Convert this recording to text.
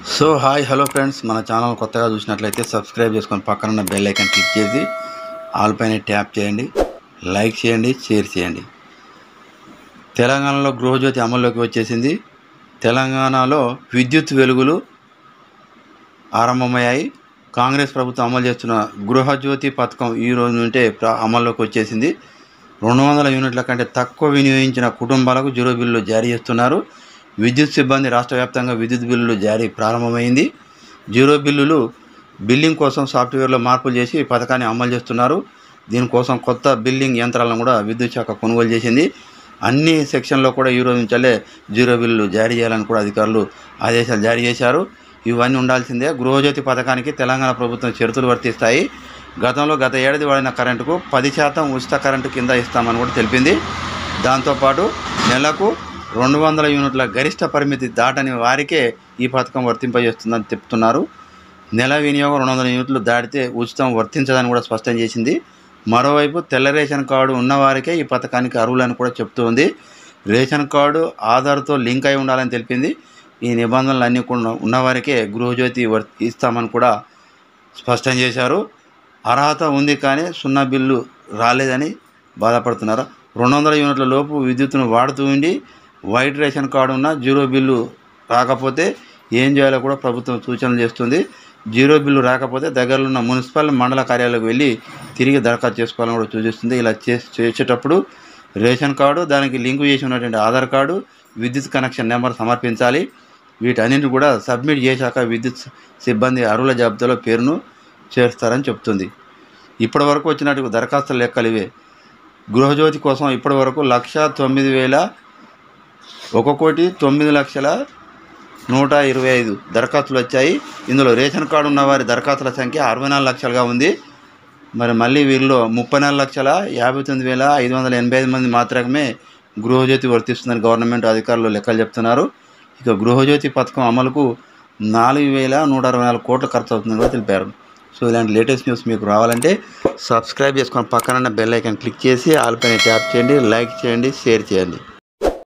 So hi hello friends, మన channel కొత్తగా చూసినట్లయితే సబ్స్క్రైబ్ చేసుకొని పక్కన ఉన్న బెల్ ఐకాన్ క్లిక్ చేసి ఆల్ పైన ట్యాప్ చేయండి, లైక్ చేయండి, షేర్ చేయండి. తెలంగాణలో గృహజ్యోతి అమల్లోకి వచ్చేసింది. తెలంగాణలో విద్యుత్ వెలుగులు ఆరంభమయ్యాయి. కాంగ్రెస్ ప్రభుత్వం అమలు చేస్తున్న గృహజ్యోతి పథకం ఈ రోజు నుండే అమల్లోకి వచ్చేసింది. 200 యూనిట్ల కంటే తక్కువ వినియోగించిన కుటుంబాలకు జీరో బిల్లులు జారీ చేస్తున్నారు. విద్యుత్ సిబ్బంది రాష్ట్ర వ్యాప్తంగా విద్యుత్ బిల్లులు జారీ ప్రారంభమైంది. జీరో బిల్లులు బిల్లింగ్ కోసం సాఫ్ట్వేర్లో మార్పులు చేసి ఈ పథకాన్ని అమలు చేస్తున్నారు. దీనికోసం కొత్త బిల్లింగ్ యంత్రాలను కూడా విద్యుత్ శాఖ కొనుగోలు చేసింది. అన్ని సెక్షన్లో కూడా ఈ రోజు నుంచే జీరో బిల్లులు జారీ చేయాలని కూడా అధికారులు ఆదేశాలు జారీ చేశారు. ఇవన్నీ ఉండాల్సిందే. గృహజ్యోతి పథకానికి తెలంగాణ ప్రభుత్వం షరతులు వర్తిస్తాయి. గత ఏడాది వాడిన కరెంటుకు 10% ఉచిత కరెంటు కింద ఇస్తామని కూడా తెలిపింది. దాంతోపాటు నెలకు 200 యూనిట్ల గరిష్ట పరిమితి దాటని వారికే ఈ పథకం వర్తింపజేస్తుందని చెప్తున్నారు. నెల వినియోగం 200 యూనిట్లు దాటితే ఉచితం వర్తించదని కూడా స్పష్టం చేసింది. మరోవైపు తెల్ల రేషన్ కార్డు ఉన్నవారికే ఈ పథకానికి అర్హులని కూడా చెప్తుంది. రేషన్ కార్డు ఆధార్తో లింక్ అయి ఉండాలని తెలిపింది. ఈ నిబంధనలు అన్నీ కూడా ఉన్నవారికే గృహజ్యోతి ఇస్తామని కూడా స్పష్టం చేశారు. అర్హత ఉంది కానీ సున్నా బిల్లు రాలేదని బాధపడుతున్నారు. 200 యూనిట్ల లోపు విద్యుత్తును వాడుతూ ఉండి వైట్ రేషన్ కార్డు ఉన్న జీరో బిల్లు రాకపోతే ఏం చేయాలో కూడా ప్రభుత్వం సూచనలు చేస్తుంది. జీరో బిల్లు రాకపోతే దగ్గరలో ఉన్న మున్సిపల్ మండల కార్యాలయాలకు వెళ్ళి తిరిగి దరఖాస్తు చేసుకోవాలని కూడా సూచిస్తుంది. ఇలా చేసేటప్పుడు రేషన్ కార్డు, దానికి లింకు చేసి ఉన్నటువంటి ఆధార్ కార్డు, విద్యుత్ కనెక్షన్ నెంబర్ సమర్పించాలి. వీటన్నింటిని కూడా సబ్మిట్ చేశాక విద్యుత్ సిబ్బంది అర్హుల జాబితాలో పేరును చేరుస్తారని చెప్తుంది. ఇప్పటి వరకు వచ్చినట్టు దరఖాస్తుల లెక్కలు ఇవే. గృహజ్యోతి కోసం ఇప్పటి వరకు 1,09,1,09,125 దరఖాస్తులు వచ్చాయి. ఇందులో రేషన్ కార్డు ఉన్న వారి దరఖాస్తుల సంఖ్య 64 లక్షలుగా ఉంది. మళ్ళీ వీరిలో 34,59,585 మంది మాత్రమే గృహజ్యోతి వర్తిస్తుందని గవర్నమెంట్ అధికారులు లెక్కలు చెప్తున్నారు. ఇక గృహజ్యోతి పథకం అమలుకు 4,164 కోట్లు ఖర్చు అవుతుందని కూడా తెలిపారు. సో ఇలాంటి లేటెస్ట్ న్యూస్ మీకు రావాలంటే సబ్స్క్రైబ్ చేసుకొని పక్కన బెల్ ఐకాన్ క్లిక్ చేసి ఆల్ పైన ట్యాప్ చేయండి, లైక్ చేయండి, షేర్ చేయండి.